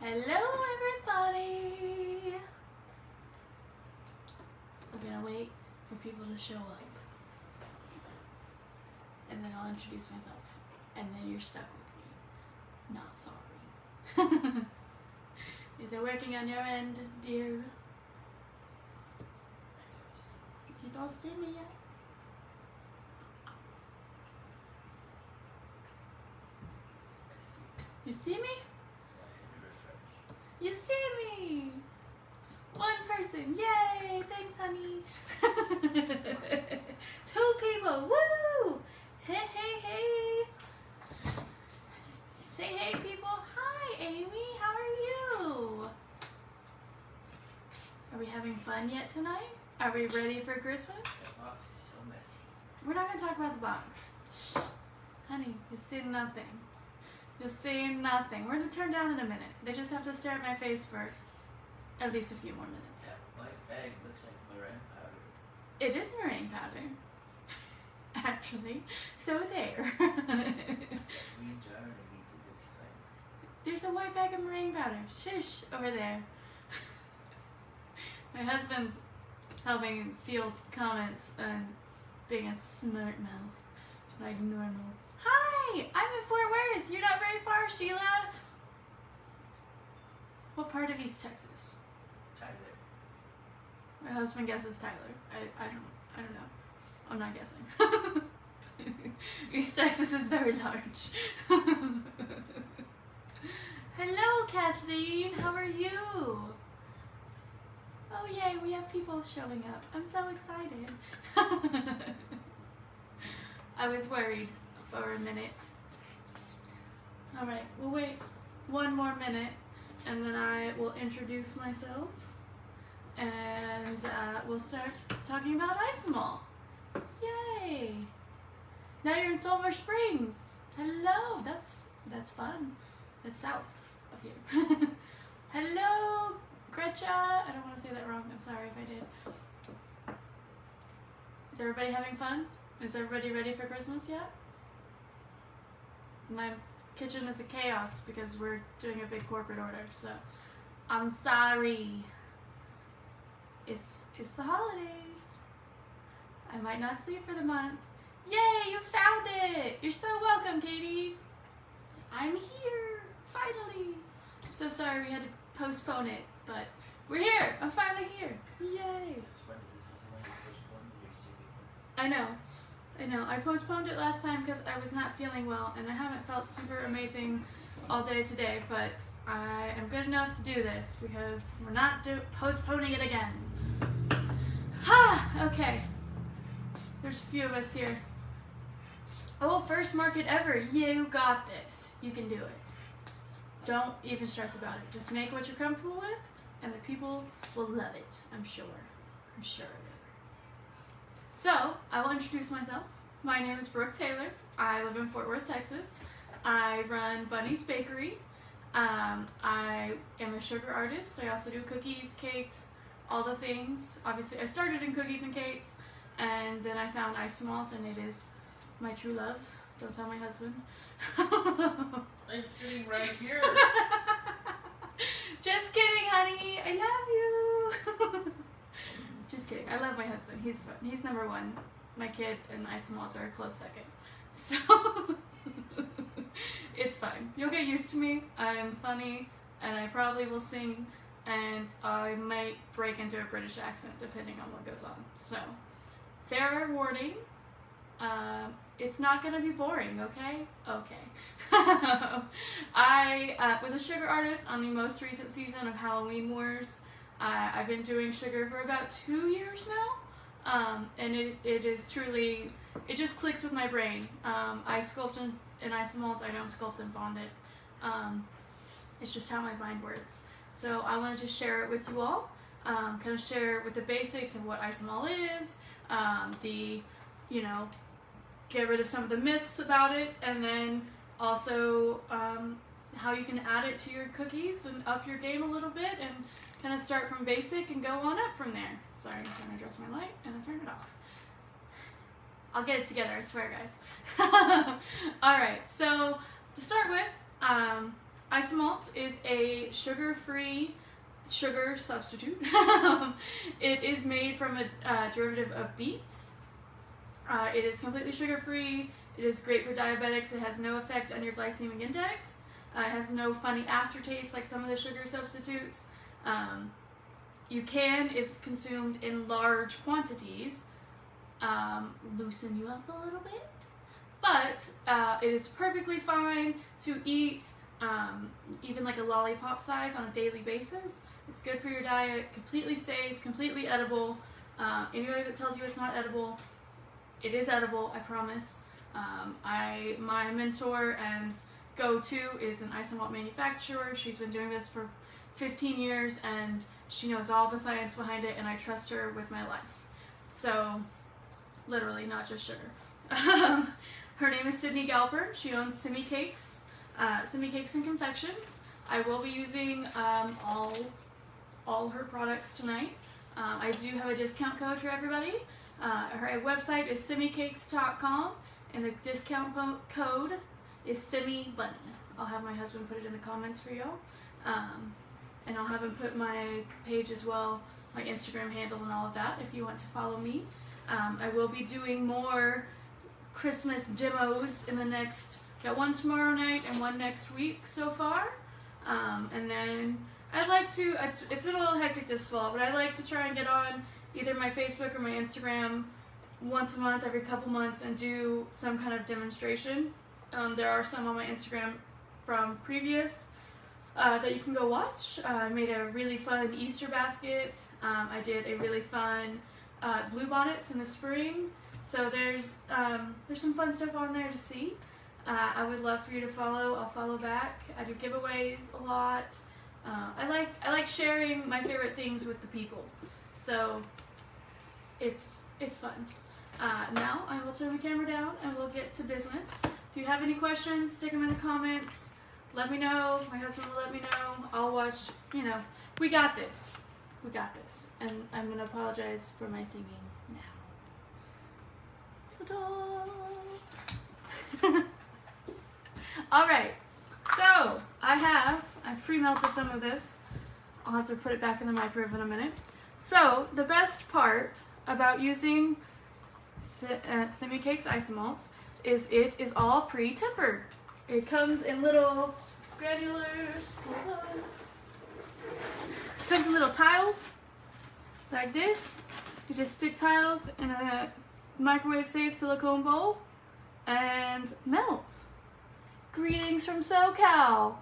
Hello everybody! We're gonna wait for people to show up. And then I'll introduce myself. And then you're stuck with me. Not sorry. Is it working on your end, dear? You don't see me yet? You see me? You see me! One person, yay! Thanks, honey. 2 people, woo! Hey, hey, hey! Say hey, people. Hi, Amy. How are you? Are we having fun yet tonight? Are we ready for Christmas? The box is so messy. We're not gonna talk about the box. Shh. Honey, you see nothing. You'll see nothing. We're gonna turn down in a minute. They just have to stare at my face for at least a few more minutes. That white bag looks like meringue powder. It is meringue powder. Actually. So there. Green jar underneath it looks fine. There's a white bag of meringue powder. Shush, over there. My husband's helping field comments and being a smart mouth, like normal. Hi, I'm in Fort Worth. You're not very far, Sheila. What part of East Texas? Tyler. My husband guesses Tyler. I don't know. I'm not guessing. East Texas is very large. Hello, Kathleen. How are you? Oh yay, we have people showing up. I'm so excited. I was worried for a minute. Alright, we'll wait one more minute and then I will introduce myself and we'll start talking about Isomalt. Yay! Now you're in Silver Springs. Hello, that's fun. That's south of here. Hello, Gretcha. I don't want to say that wrong. I'm sorry if I did. Is everybody having fun? Is everybody ready for Christmas yet? My kitchen is a chaos because we're doing a big corporate order, so I'm sorry. It's the holidays. I might not sleep for the month. Yay, you found it! You're so welcome, Katie. I'm here, finally. I'm so sorry we had to postpone it, but we're here. I'm finally here. Yay. That's funny, this is the one you postponed your civic one. I know. I postponed it last time because I was not feeling well and I haven't felt super amazing all day today, but I am good enough to do this because we're not postponing it again. Ha! Okay. There's a few of us here. Oh, first market ever. You got this. You can do it. Don't even stress about it. Just make what you're comfortable with and the people will love it. I'm sure. I'm sure of it. So, I will introduce myself. My name is Brooke Taylor. I live in Fort Worth, Texas. I run Bunny's Bakery. I am a sugar artist. I also do cookies, cakes, all the things. Obviously, I started in cookies and cakes, and then I found Isomalt, and it is my true love. Don't tell my husband. I'm sitting right here. Just kidding, honey. I love you. Just kidding. I love my husband. He's fun. He's number one. My kid and Isomalt are a close second. So it's fine. You'll get used to me. I'm funny and I probably will sing and I might break into a British accent depending on what goes on. So fair warning. It's not gonna be boring, okay? Okay. I was a sugar artist on the most recent season of Halloween Wars. I've been doing sugar for about 2 years now, and it is truly, it just clicks with my brain. I sculpt in Isomalt, I don't sculpt and bond it. It's just how my mind works. So I wanted to share it with you all, kind of share with the basics of what Isomalt is, get rid of some of the myths about it, and then also how you can add it to your cookies and up your game a little bit and kind of start from basic and go on up from there. Sorry, I'm trying to adjust my light and I turned it off. I'll get it together, I swear, guys. Alright, so to start with, Isomalt is a sugar-free sugar substitute. It is made from a derivative of beets. It is completely sugar-free. It is great for diabetics. It has no effect on your glycemic index. It has no funny aftertaste like some of the sugar substitutes. You can, if consumed in large quantities, loosen you up a little bit. But it is perfectly fine to eat, even like a lollipop size on a daily basis. It's good for your diet, completely safe, completely edible. Anybody that tells you it's not edible, it is edible, I promise. My mentor and go-to is an Isomalt manufacturer. She's been doing this for 15 years and she knows all the science behind it, and I trust her with my life. So, literally, not just sugar. Her name is Sydney Galper. She owns Simi Cakes, Simi Cakes and Confections. I will be using all her products tonight. I do have a discount code for everybody. Her website is simicakes.com, and the discount code is SimiBunny. I'll have my husband put it in the comments for y'all. And I'll have him put my page as well, my Instagram handle and all of that if you want to follow me. I will be doing more Christmas demos in the next, got one tomorrow night and one next week so far. And then I'd like to, it's been a little hectic this fall, but I'd like to try and get on either my Facebook or my Instagram once a month, every couple months, and do some kind of demonstration. There are some on my Instagram from previous that you can go watch. I made a really fun Easter basket. I did a really fun blue bonnets in the spring. So there's some fun stuff on there to see. I would love for you to follow. I'll follow back. I do giveaways a lot. I like sharing my favorite things with the people. So it's fun. Now I will turn the camera down and we'll get to business. If you have any questions, stick them in the comments. Let me know. My husband will let me know. I'll watch. You know, we got this. We got this. And I'm gonna apologize for my singing now. Ta-da! All right. So I pre-melted some of this. I'll have to put it back in the microwave in a minute. So the best part about using Simi Cakes Isomalt is it is all pre-tempered. It comes in little granulars. Hold on. It comes in little tiles like this. You just stick tiles in a microwave-safe silicone bowl and melt. Greetings from SoCal.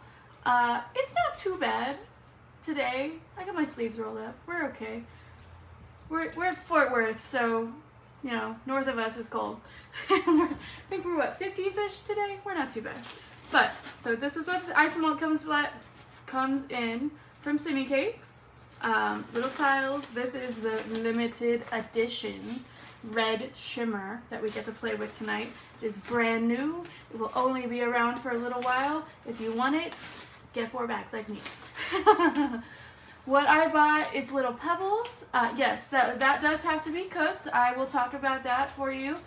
It's not too bad today. I got my sleeves rolled up. We're okay. We're at Fort Worth, so you know, north of us is cold. I think we're what, 50s-ish today? We're not too bad. But so this is what the Isomalt comes in from Simi Cakes. Little tiles. This is the limited edition red shimmer that we get to play with tonight. It is brand new. It will only be around for a little while. If you want it, get 4 bags like me. What I bought is little pebbles. Yes, that does have to be cooked. I will talk about that for you.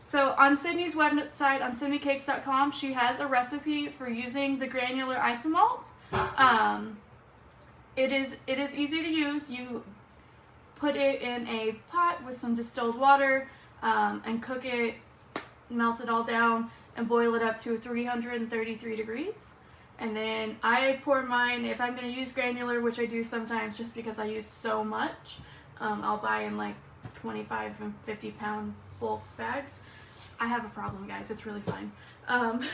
So on Sydney's website, on simicakes.com, she has a recipe for using the granular Isomalt. It is easy to use. You put it in a pot with some distilled water and cook it, melt it all down, and boil it up to 333 degrees. And then I pour mine, if I'm going to use granular, which I do sometimes just because I use so much, I'll buy in like 25 and 50 pound bulk bags. I have a problem, guys. It's really fine. And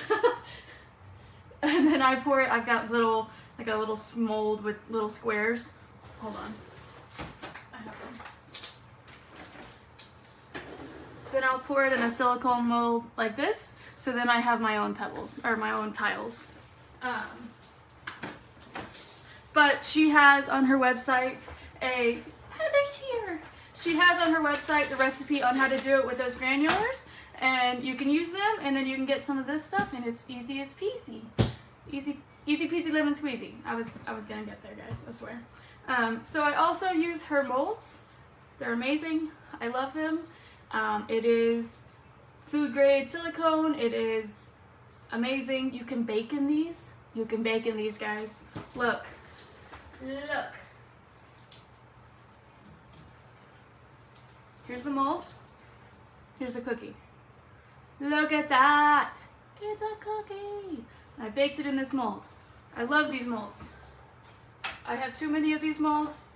then I pour it, I've got little, like a little mold with little squares. Hold on. I have one. Then I'll pour it in a silicone mold like this. So then I have my own pebbles, or my own tiles. But she has on her website Heather's here. She has on her website the recipe on how to do it with those granulars, and you can use them, and then you can get some of this stuff, and it's easy as peasy. Easy peasy lemon squeezy. I was gonna get there, guys, I swear. So I also use her molds. They're amazing. I love them. It is food grade silicone. It is amazing. You can bake in these. You can bake in these guys. Look. Look. Here's the mold. Here's a cookie. Look at that. It's a cookie. I baked it in this mold. I love these molds. I have too many of these molds.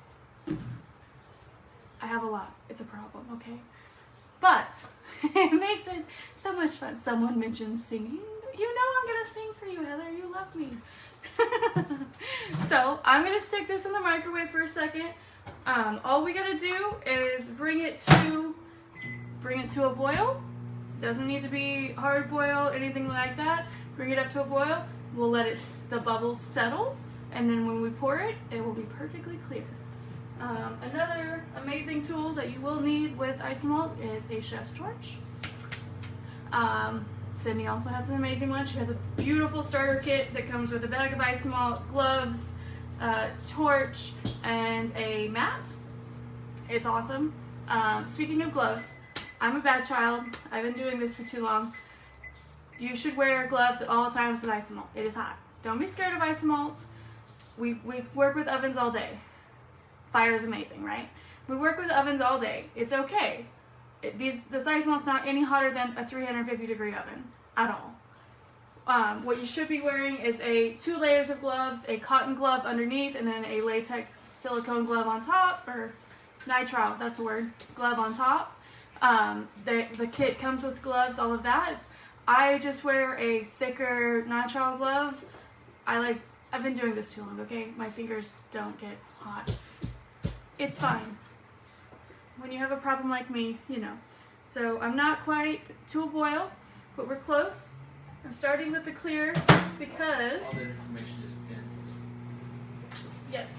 I have a lot. It's a problem, okay? But it makes it so much fun. Someone mentioned singing. You know I'm gonna sing for you, Heather. You love me. So I'm gonna stick this in the microwave for a second. All we gotta do is bring it to a boil. Doesn't need to be hard boil, anything like that. Bring it up to a boil. We'll let the bubbles settle, and then when we pour it, it will be perfectly clear. Another amazing tool that you will need with Isomalt is a chef's torch. Sydney also has an amazing one. She has a beautiful starter kit that comes with a bag of Isomalt, gloves, torch, and a mat. It's awesome. Speaking of gloves, I'm a bad child. I've been doing this for too long. You should wear gloves at all times with Isomalt. It is hot. Don't be scared of Isomalt. We work with ovens all day. Fire is amazing, right? We work with ovens all day. It's okay. This Isomalt's not any hotter than a 350-degree oven at all. What you should be wearing is 2 layers of gloves, a cotton glove underneath, and then a latex silicone glove on top, or nitrile, that's the word, glove on top. The kit comes with gloves, all of that. I just wear a thicker nitrile glove. I've been doing this too long, okay? My fingers don't get hot. It's fine. When you have a problem like me, you know. So I'm not quite to a boil, but we're close. I'm starting with the clear because... All that information is pinned. Yes.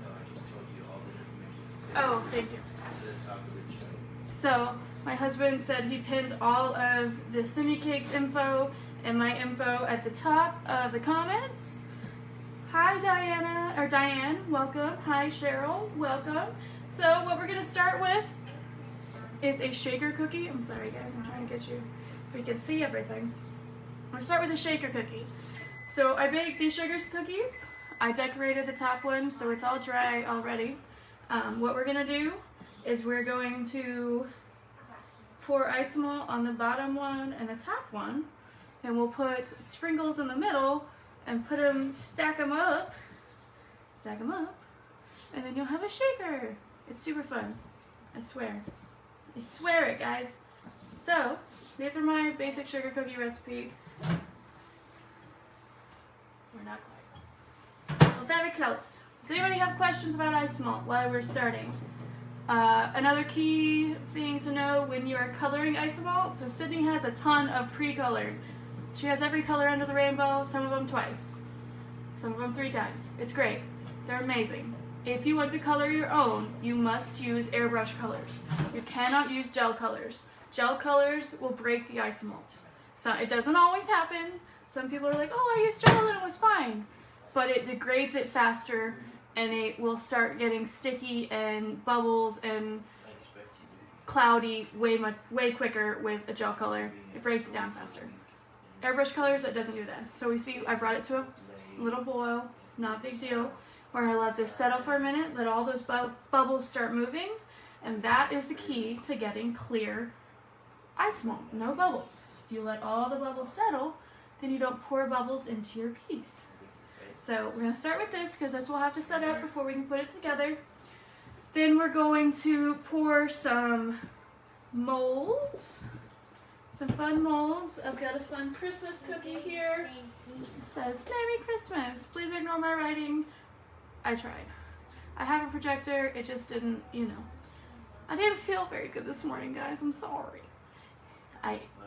No, I just told you all that information is pinned. Oh, thank you. To the top of the show. So my husband said he pinned all of the Simi Cakes info and my info at the top of the comments. Hi Diane, welcome. Hi Cheryl, welcome. So what we're gonna start with is a shaker cookie. I'm sorry guys, I'm trying to get you so you can see everything. I'm gonna start with a shaker cookie. So I baked these sugar cookies. I decorated the top one so it's all dry already. What we're gonna do is we're going to pour Isomalt on the bottom one and the top one, and we'll put sprinkles in the middle and stack them up, and then you'll have a shaker. It's super fun, I swear it, guys. So these are my basic sugar cookie recipe. We're not quite. Well, very close. Does anybody have questions about Isomalt while we're starting? Another key thing to know when you are coloring Isomalt, so Sydney has a ton of pre-colored. She has every color under the rainbow, some of them twice, some of them 3 times. It's great. They're amazing. If you want to color your own, you must use airbrush colors. You cannot use gel colors. Gel colors will break the Isomalt. So it doesn't always happen. Some people are like, oh, I used gel and it was fine. But it degrades it faster, and it will start getting sticky and bubbles and cloudy way quicker with a gel color. It breaks it down faster. Airbrush colors, it doesn't do that. So we see I brought it to a little boil, not a big deal, where I let this settle for a minute, let all those bubbles start moving, and that is the key to getting clear Isomalt, no bubbles. If you let all the bubbles settle, then you don't pour bubbles into your piece. So we're going to start with this because this will have to set up before we can put it together. Then we're going to pour some molds. Some fun molds. I've got a fun Christmas cookie here. It says, Merry Christmas. Please ignore my writing. I tried. I have a projector. It just didn't, you know. I didn't feel very good this morning, guys. I'm sorry.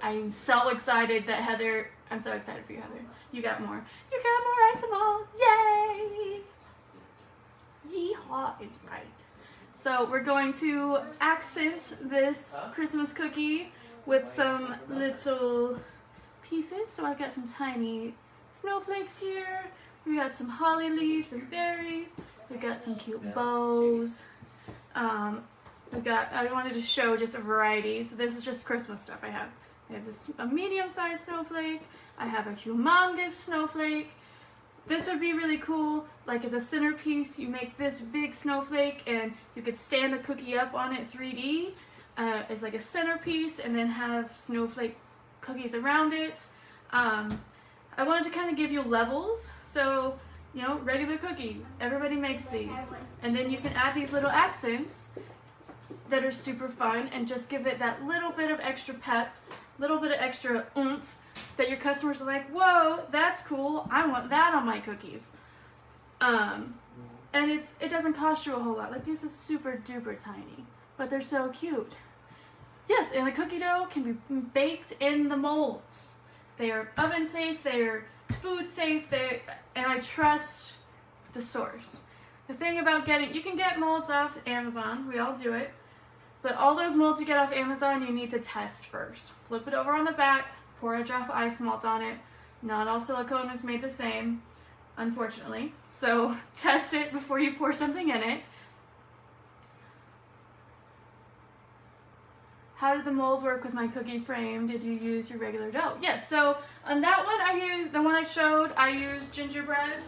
I'm so excited that Heather, I'm so excited for you, Heather. You got more. You got more Isomalt. Yay! Yeehaw is right. So we're going to accent this Christmas cookie with some little pieces. So I've got some tiny snowflakes here. We got some holly leaves and berries. We've got some cute bows. I wanted to show just a variety. So this is just Christmas stuff I have. I have a medium-sized snowflake. I have a humongous snowflake. This would be really cool, like as a centerpiece, you make this big snowflake and you could stand a cookie up on it 3D as like a centerpiece and then have snowflake cookies around it. I wanted to kind of give you levels, so, you know, regular cookie, everybody makes these. And then you can add these little accents that are super fun and just give it that little bit of extra pep, little bit of extra oomph, that your customers are like, whoa, that's cool, I want that on my cookies. And it doesn't cost you a whole lot. Like, this is super duper tiny, but they're so cute. Yes, and the cookie dough can be baked in the molds. They are oven safe, they are food safe, and I trust the source. The thing about you can get molds off Amazon, we all do it, but all those molds you get off Amazon, you need to test first. Flip it over on the back, pour a drop of Isomalt on it. Not all silicone is made the same, unfortunately. So test it before you pour something in it. How did the mold work with my cookie frame? Did you use your regular dough? Yes, so on that one the one I showed, I used gingerbread.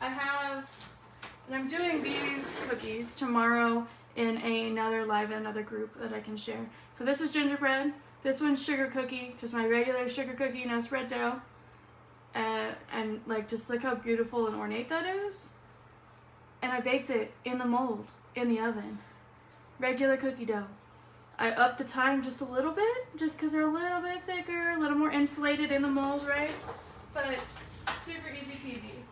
And I'm doing these cookies tomorrow in another group that I can share. So this is gingerbread. This one's sugar cookie, just my regular sugar cookie, no spread dough. And like, just look how beautiful and ornate that is. And I baked it in the mold, in the oven. Regular cookie dough. I upped the time just a little bit, just because they're a little bit thicker, a little more insulated in the mold, right? But super easy peasy.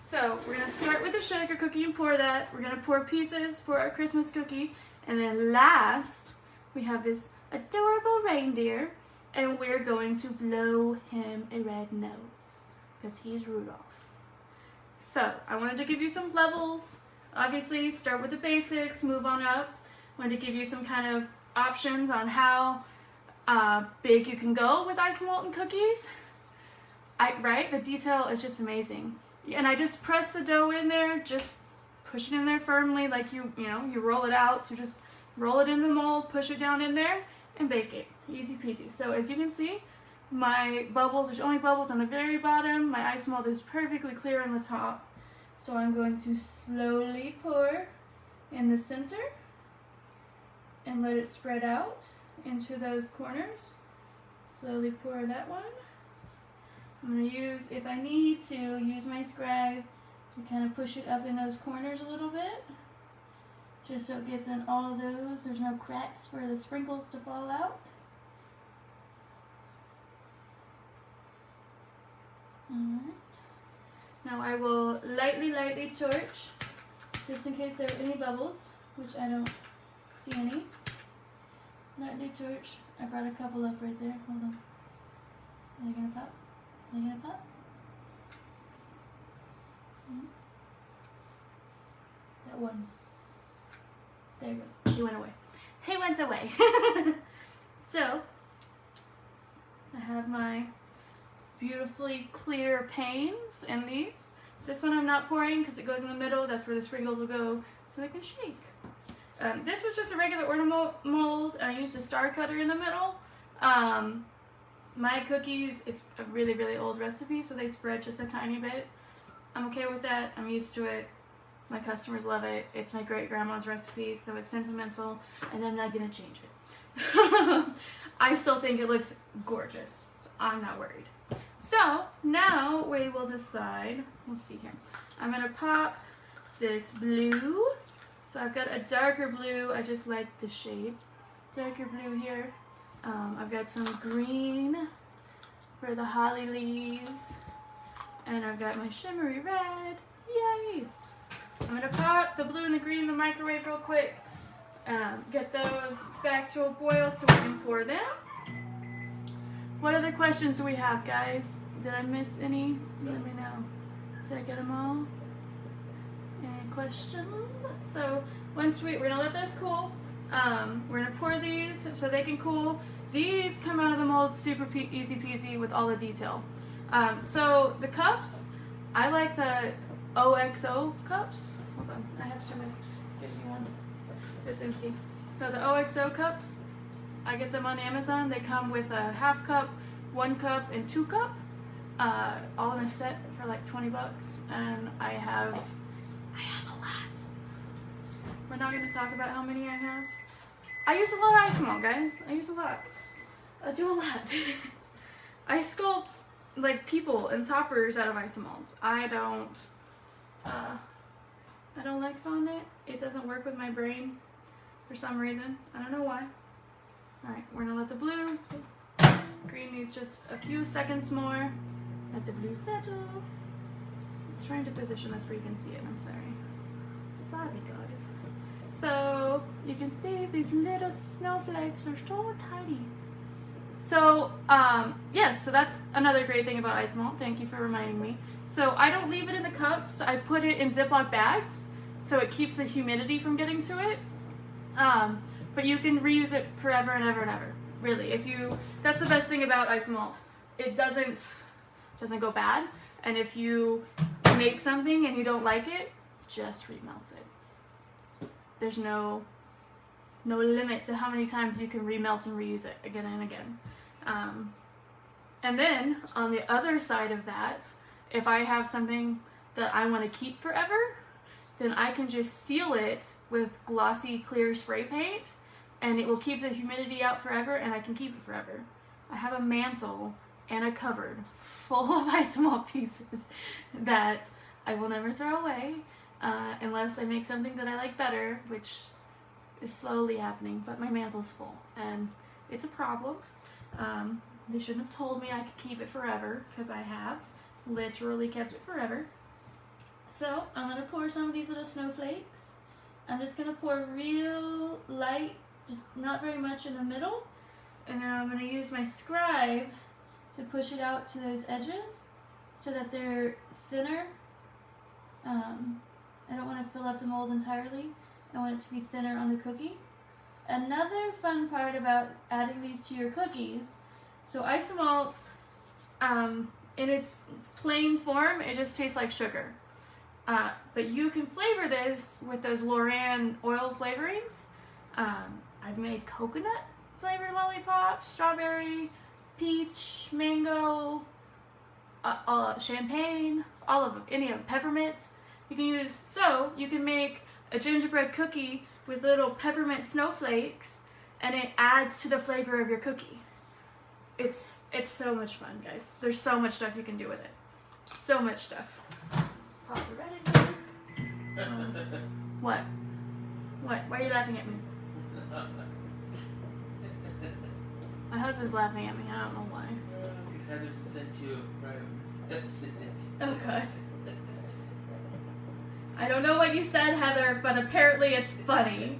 So we're gonna start with the sugar cookie and pour that. We're gonna pour pieces for our Christmas cookie. And then last, we have this adorable reindeer, and we're going to blow him a red nose because he's Rudolph. So I wanted to give you some levels. Obviously, start with the basics, move on up. I wanted to give you some kind of options on how big you can go with Isomalt and cookies. Right? The detail is just amazing. And I just press the dough in there, just push it in there firmly, like you roll it out. So just roll it in the mold, push it down in there, and bake it. Easy peasy. So as you can see, my bubbles, there's only bubbles on the very bottom. My Isomalt is perfectly clear on the top. So I'm going to slowly pour in the center and let it spread out into those corners. Slowly pour that one. I'm going to use, if I need to, use my scribe to kind of push it up in those corners a little bit. Just so it gets in all of those. There's no cracks for the sprinkles to fall out. Alright. Now I will lightly torch, just in case there are any bubbles, which I don't see any. Lightly torch. I brought a couple up right there. Hold on. Are they gonna pop? Are they gonna pop? That one. There you go. He went away. He went away. So, I have my beautifully clear panes in these. This one I'm not pouring because it goes in the middle. That's where the sprinkles will go so they can shake. This was just a regular ornament mold, and I used a star cutter in the middle. My cookies, it's a really, really old recipe, so they spread just a tiny bit. I'm okay with that. I'm used to it. My customers love it. It's my great-grandma's recipe, so it's sentimental, and I'm not going to change it. I still think it looks gorgeous, so I'm not worried. So, now we will decide, we'll see here. I'm going to pop this blue. So I've got a darker blue, I just like the shade. Darker blue here. I've got some green for the holly leaves. And I've got my shimmery red. Yay! I'm going to pop the blue and the green in the microwave real quick. Get those back to a boil so we can pour them. What other questions do we have, guys? Did I miss any? Let me know. Did I get them all? Any questions? So once we're going to let those cool. We're going to pour these so they can cool. These come out of the mold super easy peasy with all the detail. So the cups, I like the OXO cups. Hold on, I have to give you one. It's empty. So the OXO cups, I get them on Amazon. They come with a half cup, 1 cup, and 2 cup, all in a set for like 20 bucks. And I have a lot. We're not gonna talk about how many I have. I use a lot of Isomalt, guys. I use a lot. I do a lot. I sculpt like people and toppers out of Isomalt. I don't like fondant. It doesn't work with my brain for some reason. I don't know why. Alright, we're gonna let the blue. Green needs just a few seconds more. Let the blue settle. I'm trying to position this where you can see it. I'm sorry. Sorry, guys. So you can see these little snowflakes are so tiny. So yes, so that's another great thing about Isomalt. Thank you for reminding me. So I don't leave it in the cups. I put it in Ziploc bags so it keeps the humidity from getting to it. But you can reuse it forever and ever and ever. Really, that's the best thing about Isomalt. It doesn't go bad. And if you make something and you don't like it, just remelt it. There's no limit to how many times you can remelt and reuse it again and again. And then on the other side of that, if I have something that I want to keep forever, then I can just seal it with glossy clear spray paint and it will keep the humidity out forever and I can keep it forever. I have a mantle and a cupboard full of Isomalt pieces that I will never throw away unless I make something that I like better, which is slowly happening, but my mantle's full and it's a problem. They shouldn't have told me I could keep it forever because I have literally kept it forever. So I'm gonna pour some of these little snowflakes. I'm just gonna pour real light, just not very much in the middle, and then I'm gonna use my scribe to push it out to those edges so that they're thinner. I don't want to fill up the mold entirely. I want it to be thinner on the cookie. Another fun part about adding these to your cookies, so Isomalt, in its plain form, it just tastes like sugar. But you can flavor this with those Loran oil flavorings. I've made coconut flavored lollipops, strawberry, peach, mango, champagne, all of them, any of them, peppermint. You can make a gingerbread cookie with little peppermint snowflakes and it adds to the flavor of your cookie. It's so much fun, guys. There's so much stuff you can do with it. So much stuff. Pop the red in here. What? What? Why are you laughing at me? My husband's laughing at me. I don't know why. He's having to send you a private message. Oh, God. I don't know what you said, Heather, but apparently it's funny.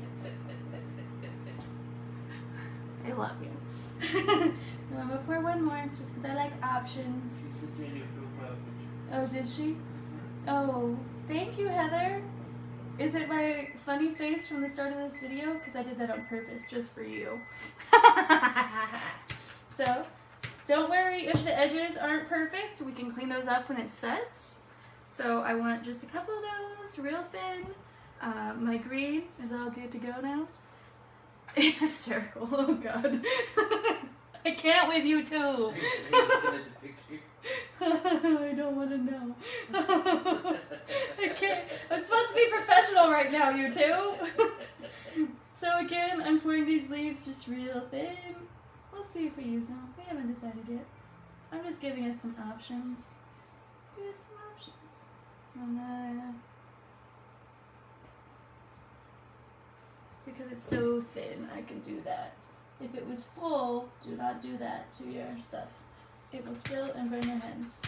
I love you. I'm gonna pour one more just because I like options. She sent you a new profile picture. Oh, did she? Oh, thank you, Heather. Is it my funny face from the start of this video? Because I did that on purpose just for you. So, don't worry if the edges aren't perfect. We can clean those up when it sets. So I want just a couple of those, real thin. My green is all good to go now. It's hysterical. Oh, God. I can't with you, too. Are you looking at the picture? I don't want to know. I can't. I'm supposed to be professional right now, you two. So again, I'm pouring these leaves just real thin. We'll see if we use them. We haven't decided yet. I'm just giving us some options. Just some options. And because it's so thin, I can do that. If it was full, do not do that to your stuff. It will spill and burn your hands.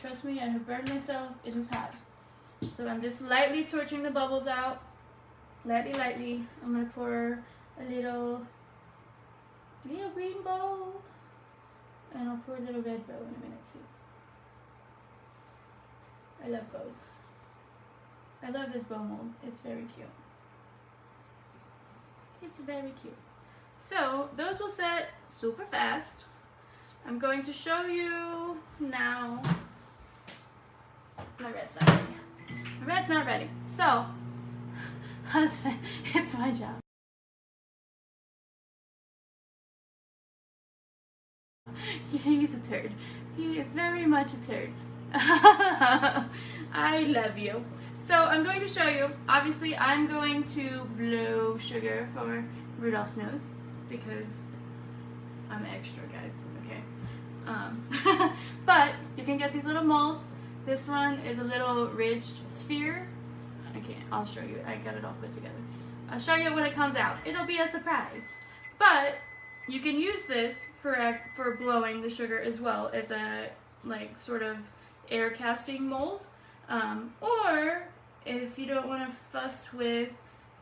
Trust me, I have burned myself. It is hot. So I'm just lightly torching the bubbles out. Lightly, lightly. I'm going to pour a little green bowl. And I'll pour a little red bow in a minute too. I love bows. I love this bow mold. It's very cute. It's very cute. So those will set super fast. I'm going to show you now. My red's not ready. My red's not ready. So, husband, it's my job. He's a turd. He is very much a turd. I love you. So I'm going to show you. Obviously, I'm going to blow sugar for Rudolph's nose because I'm extra, guys. Okay. But you can get these little molds. This one is a little ridged sphere. I'll show you. I got it all put together. I'll show you when it comes out. It'll be a surprise. But you can use this for blowing the sugar as well as a like sort of air casting mold. Or if you don't want to fuss with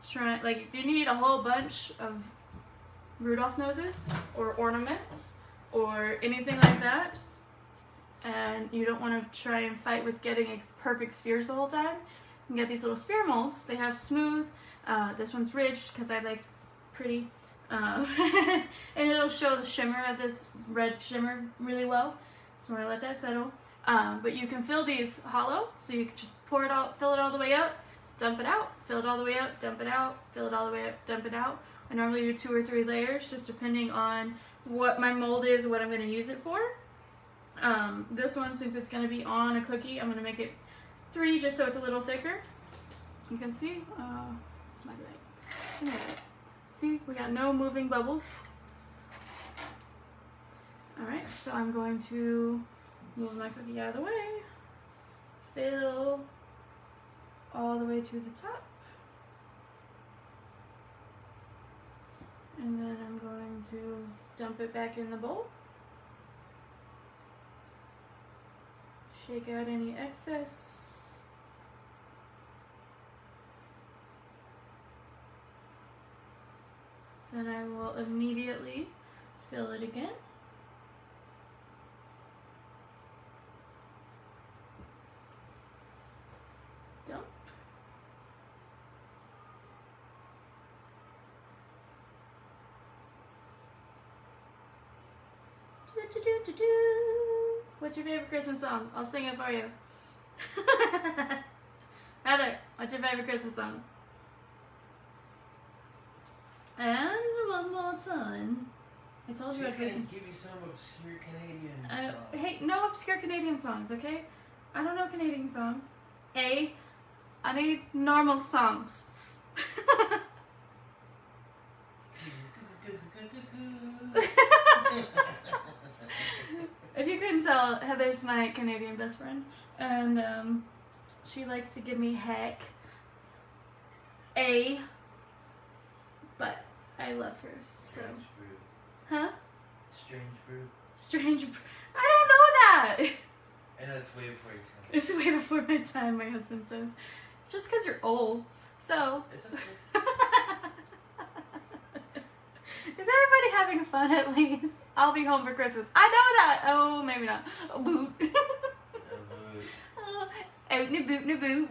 trying, like if you need a whole bunch of Rudolph noses or ornaments or anything like that, and you don't want to try and fight with getting perfect spheres the whole time, you can get these little sphere molds. They have smooth. This one's ridged because I like pretty. And it'll show the shimmer of this red shimmer really well. So we're gonna let that settle. But you can fill these hollow, so you can just pour it out, fill it all the way up, dump it out, fill it all the way up, dump it out, fill it all the way up, dump it out. I normally do 2 or 3 layers, just depending on what my mold is, what I'm gonna use it for. This one, since it's gonna be on a cookie, I'm gonna make it 3 just so it's a little thicker. You can see, my light. See, we got no moving bubbles. All right, so I'm going to move my cookie out of the way, fill all the way to the top, and then I'm going to dump it back in the bowl, shake out any excess, then I will immediately fill it again. Dump. What's your favorite Christmas song? I'll sing it for you. Heather, what's your favorite Christmas song? And one more time. I told you I couldn't give you some obscure Canadian songs. Hey, no obscure Canadian songs, okay? I don't know Canadian songs. I need normal songs. If you couldn't tell, Heather's my Canadian best friend, and she likes to give me heck. But I love her, so. Strange brew. Huh? Strange brew. Strange brew. I don't know that! I know it's way before your time. It's way before my time, my husband says. It's just because you're old. So. It's okay. Is everybody having fun at least? I'll be home for Christmas. I know that! Oh, maybe not. A boot. Oh, out in a boot in a boot.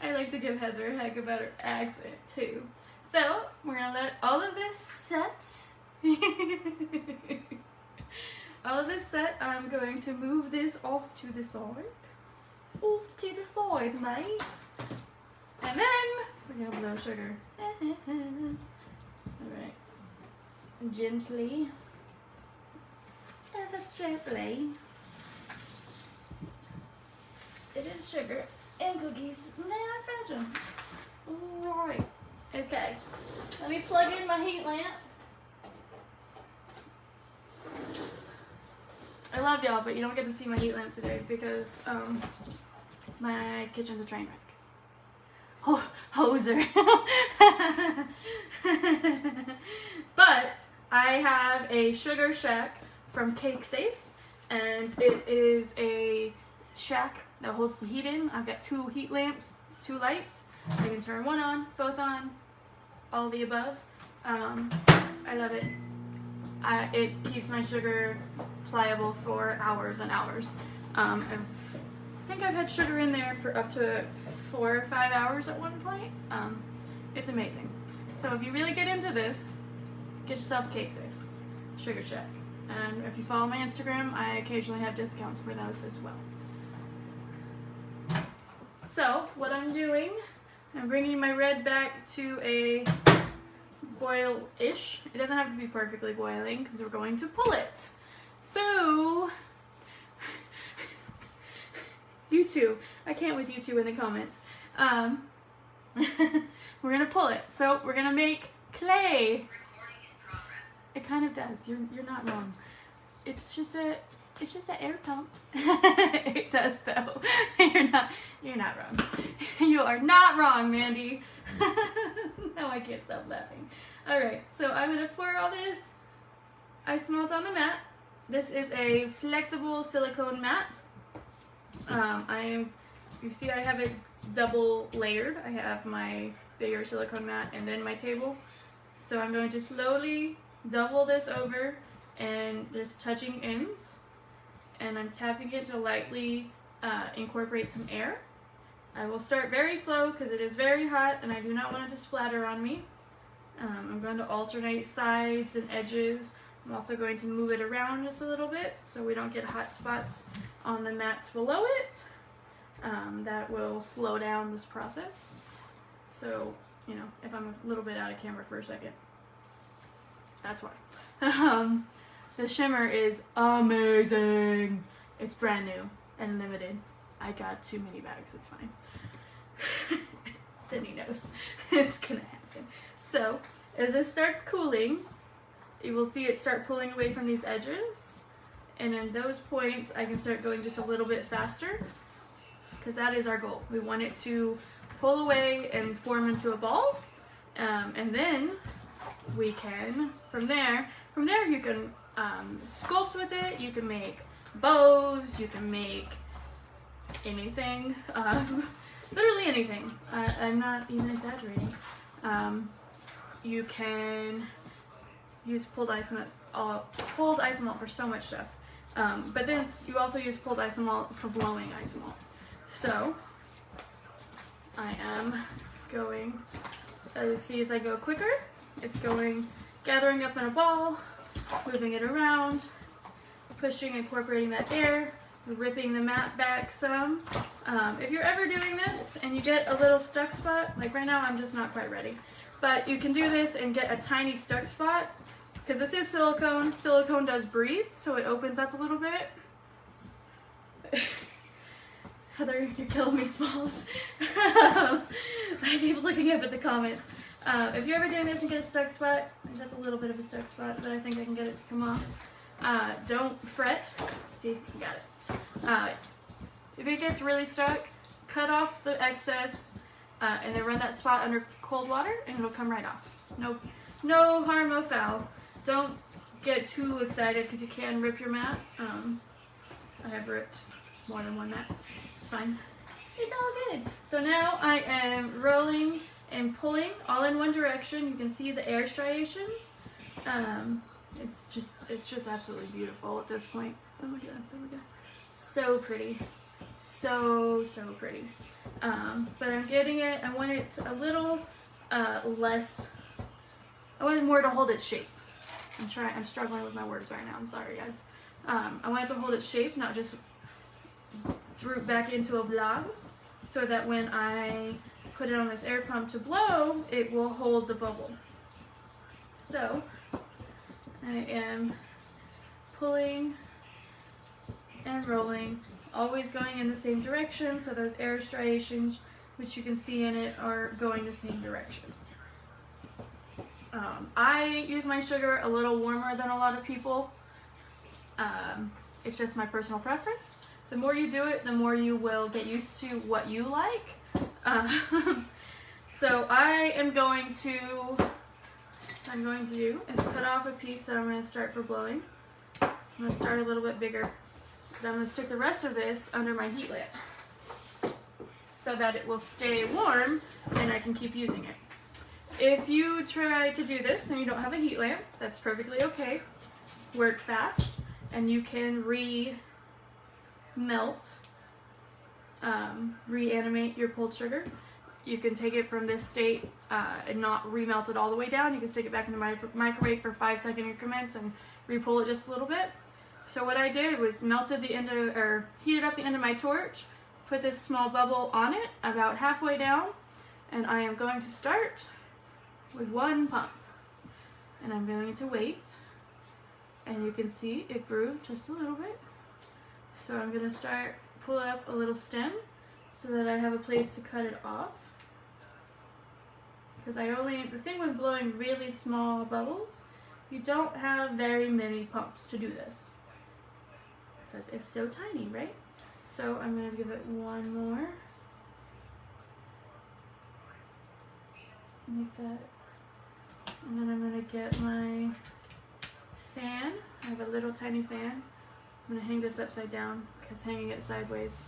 I like to give Heather a heck about her accent too. So, we're gonna let all of this set. All of this set, I'm going to move this off to the side. Off to the side, mate. And then, we're gonna blow sugar. Alright. Gently. Ever gently. It is sugar and cookies. They are fragile. Alright. Okay. Let me plug in my heat lamp. I love y'all, but you don't get to see my heat lamp today because my kitchen's a train wreck. Oh, hoser. But I have a sugar shack from Cake Safe, and it is a shack that holds the heat in. I've got 2 heat lamps, 2 lights. I can turn one on, both on, all of the above. I love it. It keeps my sugar pliable for hours and hours. I think I've had sugar in there for up to 4 or 5 hours at one point. It's amazing. So if you really get into this, get yourself a Cake Safe Sugar Shack. And if you follow my Instagram, I occasionally have discounts for those as well. So what I'm doing, I'm bringing my red back to a boil-ish. It doesn't have to be perfectly boiling because we're going to pull it. So, you two. I can't with you two in the comments. We're gonna pull it. So we're gonna make clay. It kind of does. You're not wrong. It's just an air pump. It does though. You're not wrong. You are not wrong, Mandy. Now I can't stop laughing. All right, so I'm gonna pour all this Isomalt on the mat. This is a flexible silicone mat. You see I have it double layered. I have my bigger silicone mat and then my table. So I'm going to slowly double this over, and there's touching ends, and I'm tapping it to lightly incorporate some air. I will start very slow because it is very hot and I do not want it to splatter on me. I'm going to alternate sides and edges. I'm also going to move it around just a little bit so we don't get hot spots on the mats below it. That will slow down this process. So, you know, if I'm a little bit out of camera for a second, that's why. The shimmer is amazing. It's brand new and limited. I got too many bags, it's fine. Sydney knows it's gonna happen. So, as this starts cooling, you will see it start pulling away from these edges. And in those points, I can start going just a little bit faster, because that is our goal. We want it to pull away and form into a ball. And then we can, from there you can sculpt with it. You can make bows, you can make anything, literally anything. I'm not even exaggerating. You can use pulled Isomalt for so much stuff. But then you also use pulled Isomalt for blowing Isomalt. So I am going, as you see as I go quicker, it's gathering up in a ball, moving it around, pushing, incorporating that air, ripping the mat back some. If you're ever doing this and you get a little stuck spot, like right now I'm just not quite ready, but you can do this and get a tiny stuck spot, because this is silicone. Silicone does breathe, so it opens up a little bit. Heather, you're killing me, Smalls. I keep looking up at the comments. If you're ever doing this and get a stuck spot, that's a little bit of a stuck spot, but I think I can get it to come off. Don't fret. See, you got it. If it gets really stuck, cut off the excess, and then run that spot under cold water, and it'll come right off. No harm, no foul. Don't get too excited because you can rip your mat. I have ripped more than one mat. It's fine. It's all good. So now I am rolling and pulling all in one direction. You can see the air striations. It's just absolutely beautiful at this point. Oh my god, oh my god. So pretty. So pretty. But I'm getting it, I want it a little less, I want it more to hold its shape. I'm struggling with my words right now, I'm sorry guys. I want it to hold its shape, not just droop back into a blob, so that when I put it on this air pump to blow, it will hold the bubble. So I am pulling and rolling, always going in the same direction, so those air striations, which you can see in it, are going the same direction. I use my sugar a little warmer than a lot of people. It's just my personal preference. The more you do it, the more you will get used to what you like. So what I'm going to do is cut off a piece that I'm going to start for blowing. I'm going to start a little bit bigger. Then I'm going to stick the rest of this under my heat lamp so that it will stay warm and I can keep using it. If you try to do this and you don't have a heat lamp, that's perfectly okay. Work fast and you can reanimate your pulled sugar. You can take it from this state and not remelt it all the way down. You can stick it back in the microwave for 5-second increments and re-pull it just a little bit. So what I did was heated up the end of my torch, put this small bubble on it about halfway down, and I am going to start with one pump. and I'm going to wait. And you can see it grew just a little bit. So I'm going to pull up a little stem so that I have a place to cut it off. Because the thing with blowing really small bubbles, you don't have very many pumps to do this. Because it's so tiny, right? So I'm going to give it one more. Like that. And then I'm going to get my fan. I have a little tiny fan. I'm going to hang this upside down because hanging it sideways.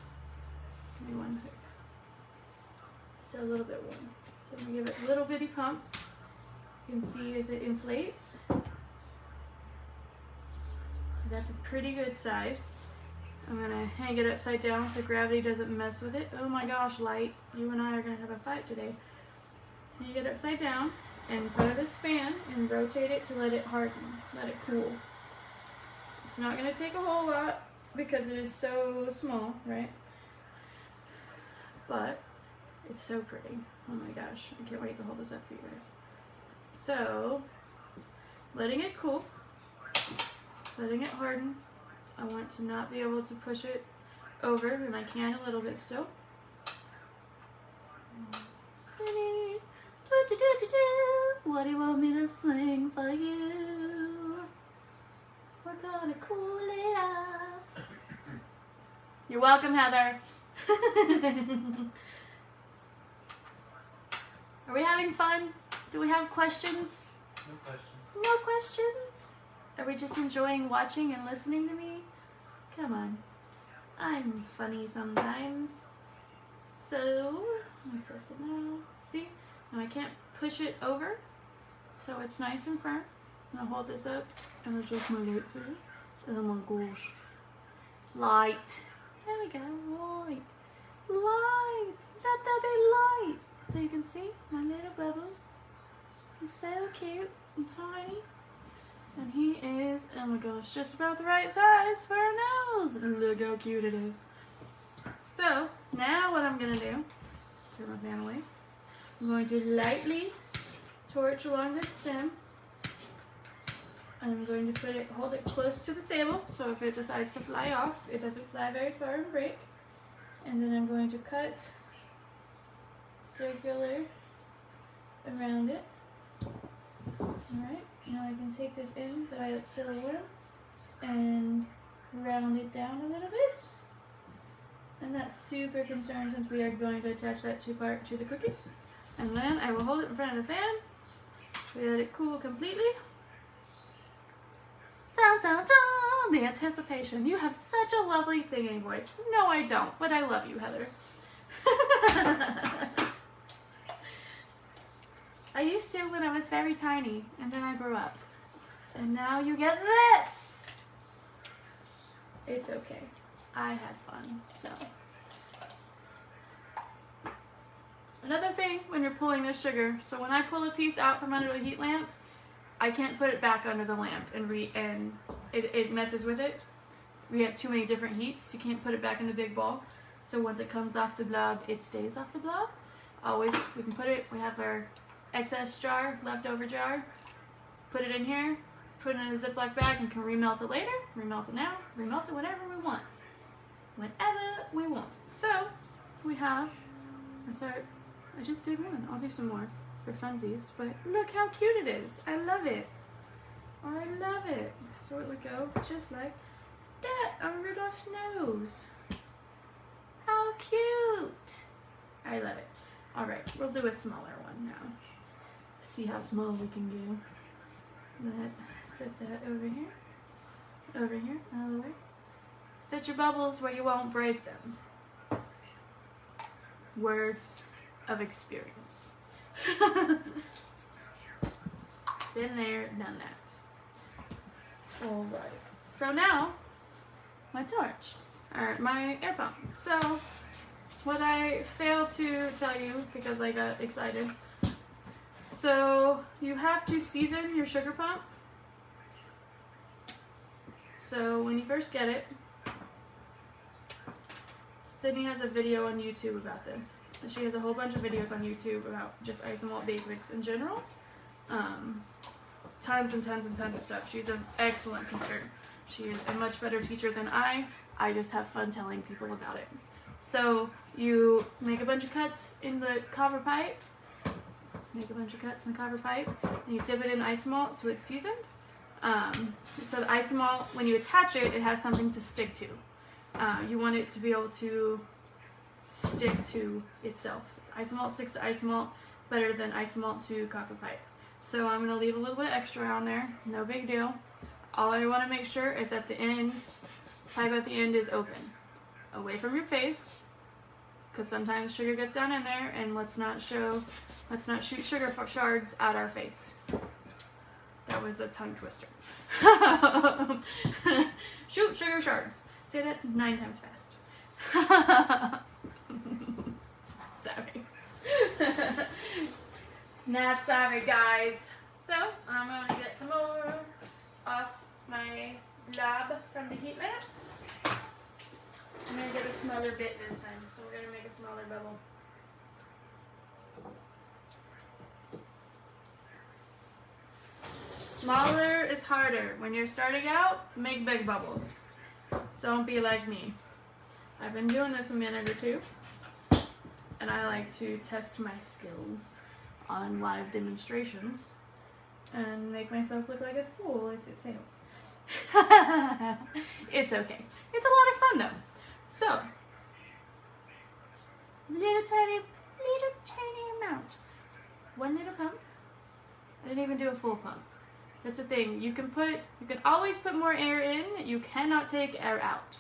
Give me one quick. So a little bit warm. So I'm going to give it little bitty pumps. You can see as it inflates. So that's a pretty good size. I'm going to hang it upside down so gravity doesn't mess with it. Oh my gosh, light. You and I are going to have a fight today. Hang it upside down in front of this fan and rotate it to let it harden, let it cool. It's not going to take a whole lot because it is so small, right? But it's so pretty. Oh my gosh, I can't wait to hold this up for you guys. So, letting it cool, letting it harden. I want to not be able to push it over, and I can a little bit still. Spinning. What do you want me to sing for you? We're gonna cool it off. You're welcome, Heather. Are we having fun? Do we have questions? No questions. No questions? Are we just enjoying watching and listening to me? Come on. I'm funny sometimes. So, let me test it now. See? Now I can't push it over, so it's nice and firm. I'm gonna hold this up and adjust my light for it. Oh my gosh. Light. There we go. Light. Light. Let there be light. So you can see my little bubble. He's so cute and tiny. And he is, oh my gosh, just about the right size for a nose. Look how cute it is. So, now what I'm gonna do, turn my fan away. I'm going to lightly torch along the stem. I'm going to hold it close to the table, so if it decides to fly off, it doesn't fly very far and break. And then I'm going to cut circular around it. Alright, now I can take this in so it's still warm and round it down a little bit. I'm not super concerned since we are going to attach that two-part to the cookie. And then I will hold it in front of the fan. We let it cool completely. Dun, dun, dun, the anticipation. You have such a lovely singing voice. No, I don't, but I love you, Heather. I used to when I was very tiny, and then I grew up. And now you get this! It's okay. I had fun, so. Another thing when you're pulling this sugar, so when I pull a piece out from under the heat lamp, I can't put it back under the lamp and it messes with it. We have too many different heats. You can't put it back in the big ball. So once it comes off the blob, it stays off the blob. Always, we can put it, we have our excess jar, leftover jar, put it in here, put it in a Ziploc bag and can remelt it later, remelt it now, remelt it whenever we want. Whenever we want. So, we have, I just did one, I'll do some more for funsies, but look how cute it is. I love it. I love it. So it would go just like that on Rudolph's nose. How cute. I love it. Alright, we'll do a smaller one now. See how small we can do. Let's set that over here. Over here, out of the way. Set your bubbles where you won't break them. Words of experience. Been there, done that. Alright. So now, my torch. Or my air pump. So, what I failed to tell you because I got excited. So, you have to season your sugar pump. So, when you first get it, Sydney has a video on YouTube about this. She has a whole bunch of videos on YouTube about just Isomalt basics in general. tons and tons and tons of stuff. She's an excellent teacher. She is a much better teacher than I just have fun telling people about it. So you make a bunch of cuts in the copper pipe. And you dip it in Isomalt so it's seasoned. So the Isomalt, when you attach it, it has something to stick to. You want it to be able to stick to itself. Isomalt sticks to Isomalt better than Isomalt to copper pipe. So I'm going to leave a little bit extra on there. No big deal. All I want to make sure is that the end, pipe at the end is open. Away from your face. Because sometimes sugar gets down in there, and let's not shoot sugar shards at our face. That was a tongue twister. Shoot sugar shards. Say that 9 times fast. Sorry. Not sorry, guys. So, I'm going to get some more off my lab from the heat lamp. I'm going to get a smaller bit this time, so we're going to make a smaller bubble. Smaller is harder. When you're starting out, make big bubbles. Don't be like me. I've been doing this a minute or two, and I like to test my skills on live demonstrations and make myself look like a fool if it fails. It's okay. It's a lot of fun though. So, little tiny amount. 1 little pump. I didn't even do a full pump. That's the thing. You can always put more air in. You cannot take air out.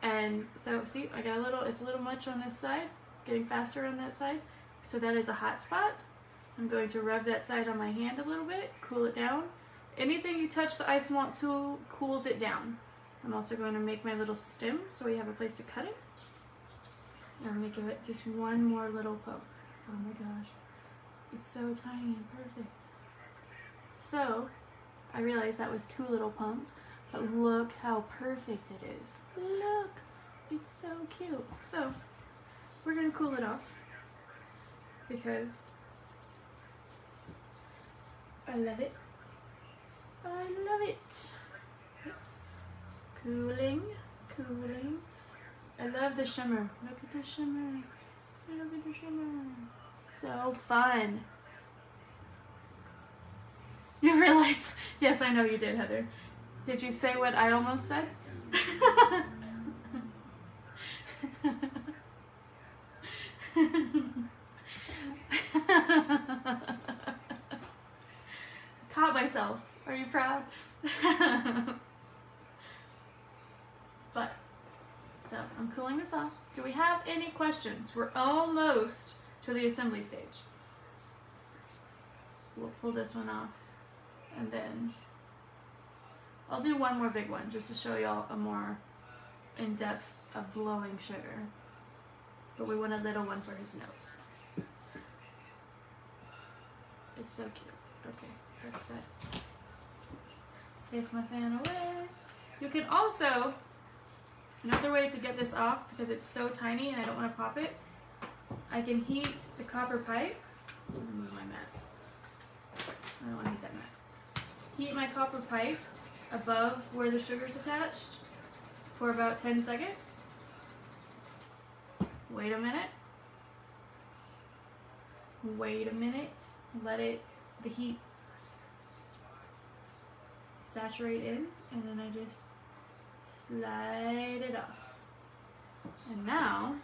And so, see, I got it's a little much on this side. Getting faster on that side. So that is a hot spot. I'm going to rub that side on my hand a little bit, cool it down. Anything you touch the Isomalt to cools it down. I'm also going to make my little stem so we have a place to cut it. And I'm going to give it just one more little poke. Oh my gosh. It's so tiny and perfect. So, I realized that was 2 little pumps, but look how perfect it is. Look! It's so cute. So, we're going to cool it off because I love it. I love it. Cooling. I love the shimmer. Look at the shimmer. Look at the shimmer. So fun. You realize? Yes, I know you did, Heather. Did you say what I almost said? Caught myself. Are you proud? But, so I'm cooling this off. Do we have any questions? We're almost to the assembly stage. We'll pull this one off, and then I'll do one more big one just to show y'all a more in-depth of blowing sugar. But we want a little one for his nose. It's so cute. Okay, that's set. Takes my fan away. You can also, another way to get this off, because it's so tiny and I don't want to pop it, I can heat the copper pipe. I'm gonna move my mat. I don't want to heat that mat. Heat my copper pipe above where the sugar's attached for about 10 seconds. Wait a minute. Let the heat saturate in, and then I just slide it off. And now,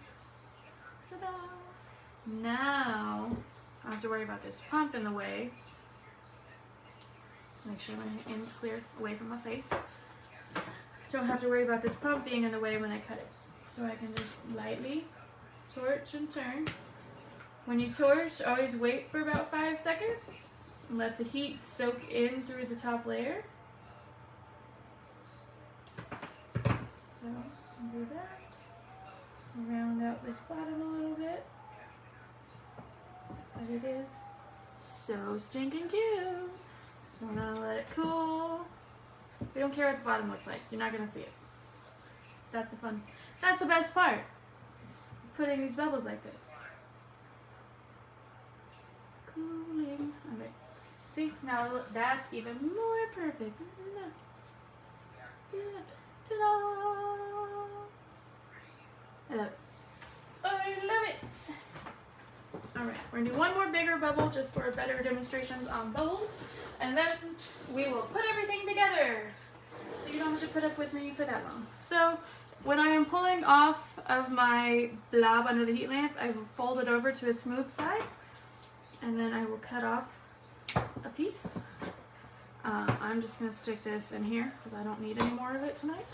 ta-da! Now, I don't have to worry about this pump in the way. Make sure my end's clear away from my face. Don't have to worry about this pump being in the way when I cut it. So I can just lightly torch and turn. When you torch, always wait for about 5 seconds. And let the heat soak in through the top layer. So, do that. Round out this bottom a little bit. But it is so stinking cute. So I'm gonna let it cool. We don't care what the bottom looks like. You're not gonna see it. That's the fun. That's the best part. Putting these bubbles like this. Cooling. Okay. See, now that's even more perfect. Ta-da! I love it. I love it. Alright, we're gonna do one more bigger bubble just for better demonstrations on bubbles. And then we will put everything together. So you don't have to put up with me for that long. So when I am pulling off of my blob under the heat lamp, I will fold it over to a smooth side. And then I will cut off a piece. I'm just going to stick this in here because I don't need any more of it tonight.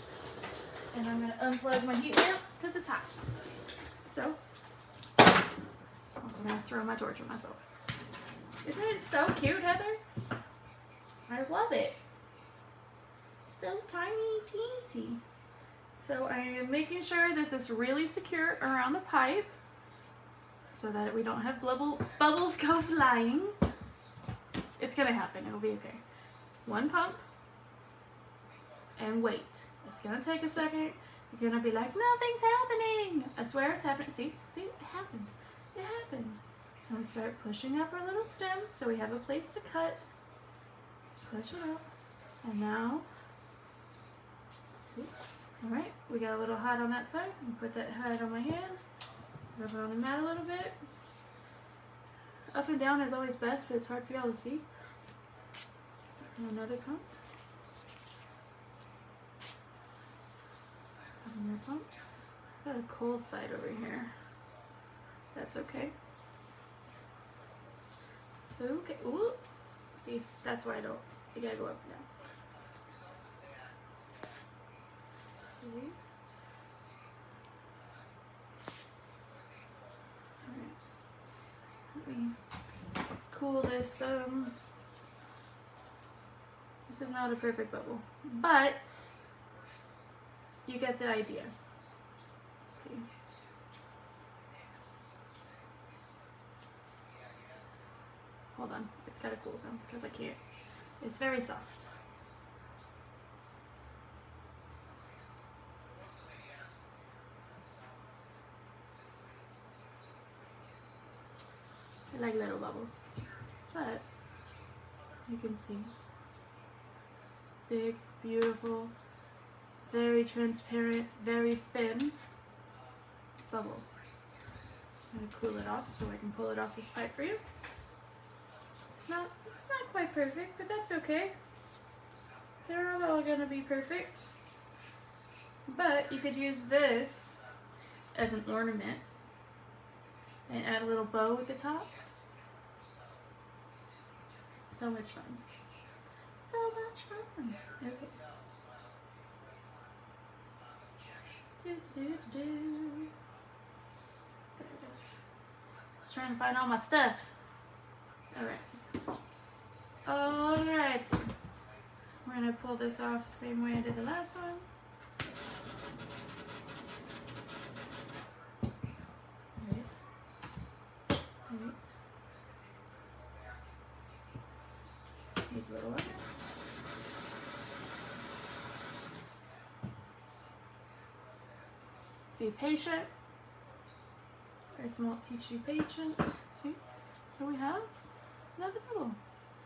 And I'm going to unplug my heat lamp because it's hot. So, I'm also going to throw my torch at myself. Isn't it so cute, Heather? I love it. So tiny, teensy. So I am making sure this is really secure around the pipe so that we don't have bubbles go flying. It's gonna happen, it'll be okay. One pump and wait. It's gonna take a second. You're gonna be like, nothing's happening. I swear it's happening. See, it happened. It happened. And we start pushing up our little stem so we have a place to cut. Push it up. And now, see? All right, we got a little hot on that side. And put that hot on my hand. Rub it on the mat a little bit. Up and down is always best, but it's hard for y'all to see. And another pump. Another pump. Got a cold side over here. That's okay. So, okay. Ooh. See, that's why I don't. You gotta go up and down. See? Alright. Let me cool this. This is not a perfect bubble, but you get the idea. See? Hold on, it's gotta cool some because I can't. It's very soft. I like little bubbles, but you can see big, beautiful, very transparent, very thin bubble. I'm gonna cool it off so I can pull it off this pipe for you. It's not quite perfect, but that's okay. They're not all gonna be perfect. But you could use this as an ornament and add a little bow at the top. So much fun. So much fun. Okay. There it is. Just trying to find all my stuff. Alright. Alright. We're gonna pull this off the same way I did the last one. Needs a little water. Be patient. Isomalt teach you patience. See? Here we have another bubble.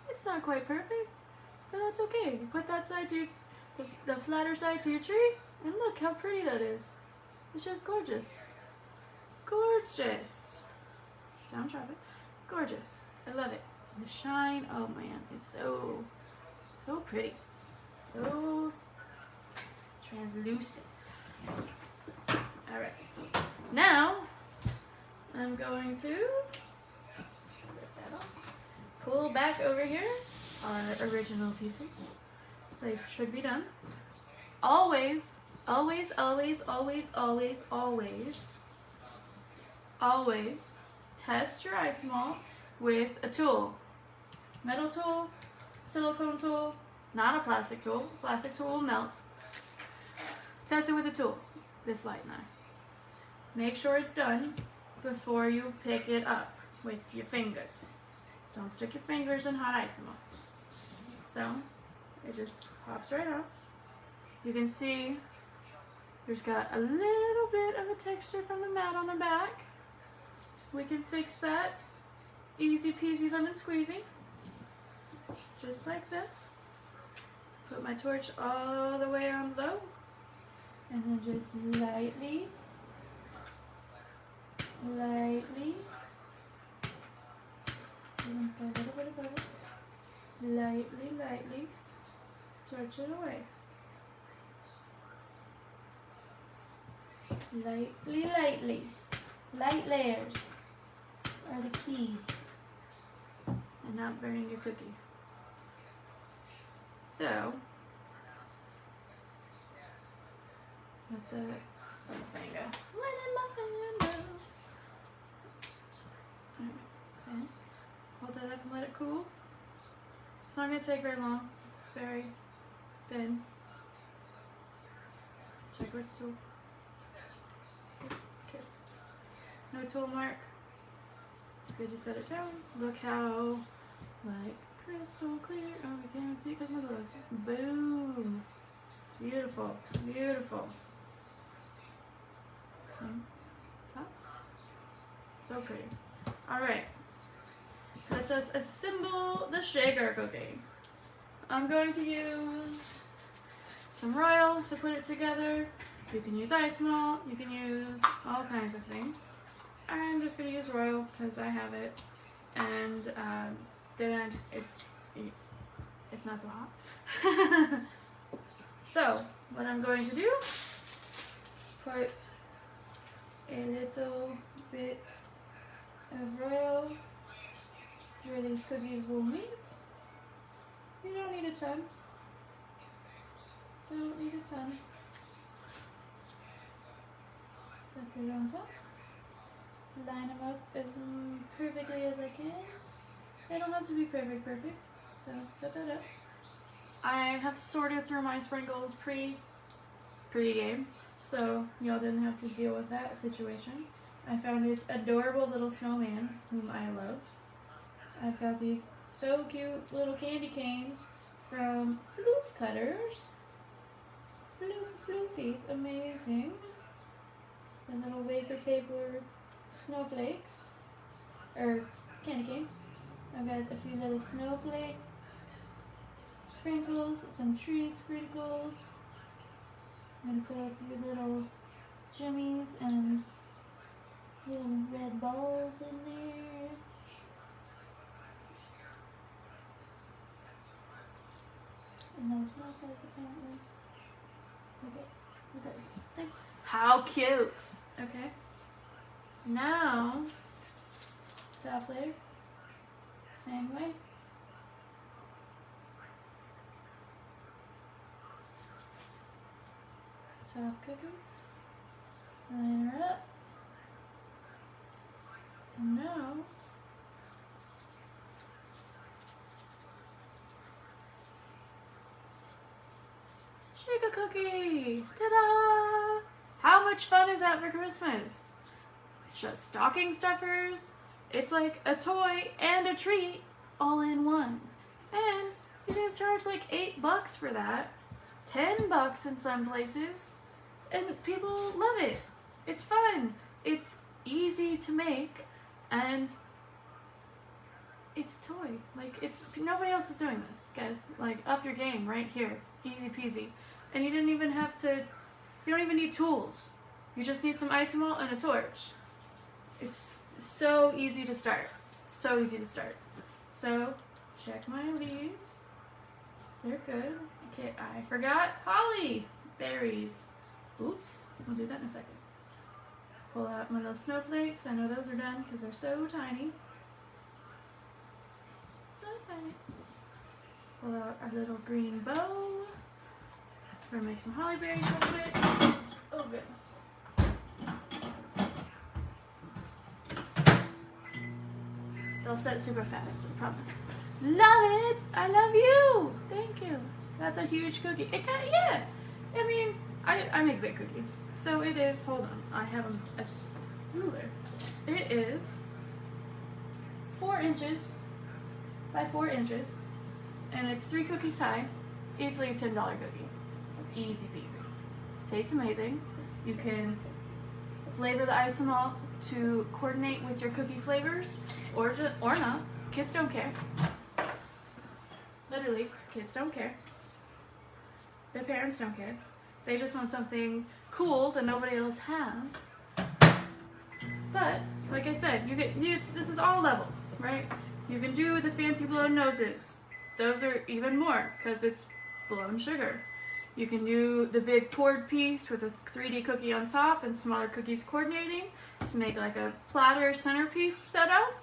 It's not quite perfect, but that's okay. You put that side to the flatter side to your tree, and look how pretty that is. It's just gorgeous. Gorgeous. Don't drop it. Gorgeous. I love it. The shine, oh man, it's so pretty. So translucent. Alright. Now, I'm going to rip that off. Pull back over here our original pieces. So they should be done. Always, always, always, always, always, always, always test your Isomalt with a tool. Metal tool, silicone tool, not a plastic tool. Plastic tool will melt. Test it with a tool, this light knife. Make sure it's done before you pick it up with your fingers. Don't stick your fingers in hot Isomalt. So, it just pops right off. You can see there's got a little bit of a texture from the mat on the back. We can fix that. Easy peasy lemon squeezy. just like this. Put my torch all the way on low. And then just lightly, a little bit of butter, lightly, torch it away. Lightly. Light layers are the key. And not burning your cookie. So, let the fan go. Letting my fan go. Alright, fan. Hold that up and let it cool. It's not going to take very long. It's very thin. Check which tool. Okay. No tool mark. Good to set it down. Look how, like, crystal clear. Oh, we can't even see it because my glove. Boom. Beautiful. Beautiful. Some top. So pretty. Alright. Let us assemble the shaker cookie. I'm going to use some royal to put it together. You can use Isomalt. You can use all kinds of things. I'm just going to use royal because I have it. And then it's not so hot. So, what I'm going to do, put a little bit of royal where these cookies will meet. You don't need a ton. Don't need a ton. Set it on top. Line them up as perfectly as I can. They don't have to be perfect, so set that up. I have sorted through my sprinkles pre-game, so y'all didn't have to deal with that situation. I found this adorable little snowman, whom I love. I've got these so cute little candy canes from Floof Cutters. Floofies, amazing. The little wafer paper snowflakes, or candy canes. I've got a few little snowflake sprinkles, some tree sprinkles. I'm gonna put a few little jimmies and little red balls in there. And those snowflakes apparently. Okay. See? How cute! Okay. Now, top layer, same way. Top cookie, line her up. And now, shake a cookie! Ta-da! How much fun is that for Christmas? It's just stocking stuffers. It's like a toy and a treat all in one. And you can charge like $8 for that. $10 in some places. And people love it. It's fun. It's easy to make. And it's toy. Like, it's nobody else is doing this, guys. Like, up your game right here. Easy peasy. And you don't even need tools. You just need some Isomalt and a torch. It's so easy to start. So easy to start. So, check my leaves. They're good. Okay, I forgot holly berries. Oops, we'll do that in a second. Pull out my little snowflakes. I know those are done because they're so tiny. So tiny. Pull out our little green bow. We're gonna make some holly berries real quick. Oh goodness. They'll set super fast, I promise. Love it! I love you! Thank you. That's a huge cookie. It kind of, yeah. I mean, I make big cookies. So it is, hold on. I have a ruler. It is 4 inches by 4 inches. And it's 3 cookies high. Easily a $10 cookie. Easy peasy. Tastes amazing. You can flavor the Isomalt to coordinate with your cookie flavors, or not. Kids don't care. Literally. literally, kids don't care. Their parents don't care. They just want something cool that nobody else has. But, like I said, this is all levels, right? You can do the fancy blown noses. Those are even more, because it's blown sugar. You can do the big poured piece with a 3D cookie on top and smaller cookies coordinating to make like a platter centerpiece setup.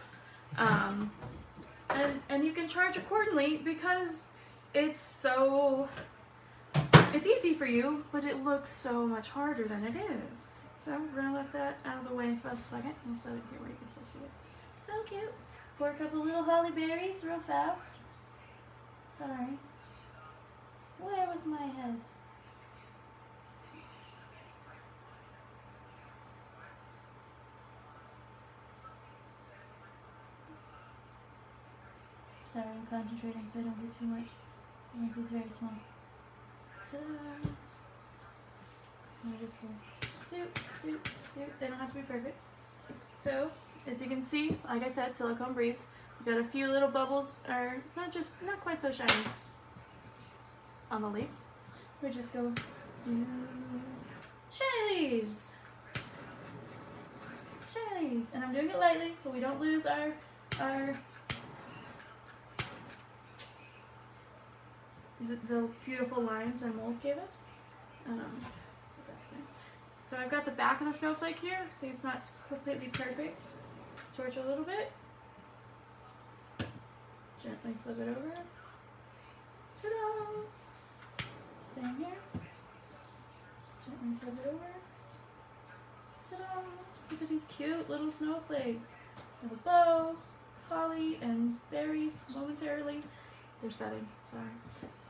And you can charge accordingly because it's easy for you, but it looks so much harder than it is. So we're gonna let that out of the way for a second and set it here where you can still see it. So cute. Pour a couple little holly berries real fast. Sorry. Where was my head? Sorry, I'm concentrating so I don't get too much. Make these very small. Ta-da! I'm just gonna do. They don't have to be perfect. So, as you can see, like I said, silicone breathes. We've got a few little bubbles, or not quite so shiny on the leaves. We just go shiny leaves. Shiny leaves. And I'm doing it lightly so we don't lose our the beautiful lines our mold gave us. So I've got the back of the snowflake here. See, it's not completely perfect. Torch a little bit. Gently flip it over. Ta-da! Same here. Gently flip it over. Ta-da! Look at these cute little snowflakes. With a bow, holly, and berries momentarily. They're setting, sorry.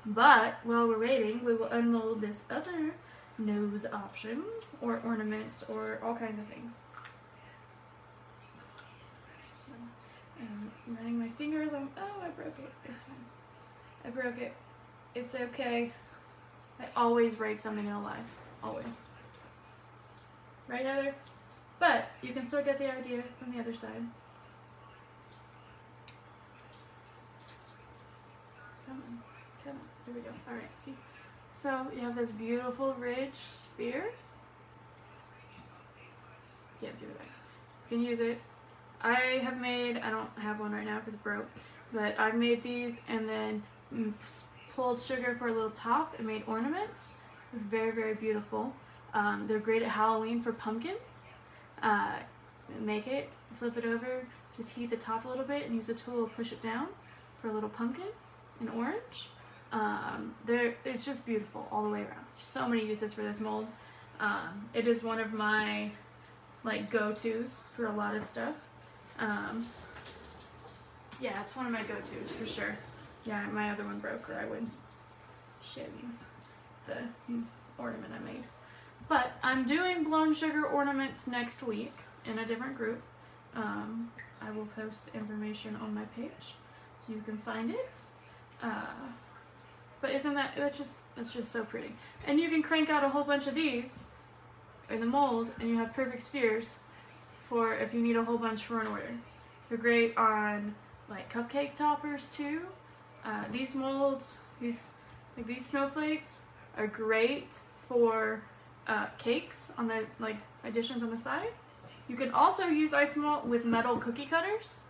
But while we're waiting, we will unmold this other nose option, or ornaments, or all kinds of things. So, I'm running my finger along. Oh, I broke it. It's fine. I broke it. It's okay. I always break something in life. Always. Right, Heather? But you can still get the idea from the other side. Come on. Come on. There we go. Alright, see? So you have this beautiful ridge sphere. Can't see the back. You can use it. I don't have one right now because it broke, but I've made these and then pulled sugar for a little top and made ornaments. Very, very beautiful. They're great at Halloween for pumpkins. Make it, flip it over, just heat the top a little bit and use a tool to push it down for a little pumpkin in orange. It's just beautiful all the way around. There's so many uses for this mold. It is one of my go-tos for a lot of stuff. Yeah, it's one of my go-tos for sure. Yeah, my other one broke, or I would show you the ornament I made. But I'm doing blown sugar ornaments next week in a different group. I will post information on my page so you can find it. But that's just so pretty. And you can crank out a whole bunch of these in the mold and you have perfect spheres for if you need a whole bunch for an order. They're great on like cupcake toppers too. These molds, these snowflakes are great for cakes on the additions on the side. You can also use Isomalt with metal cookie cutters.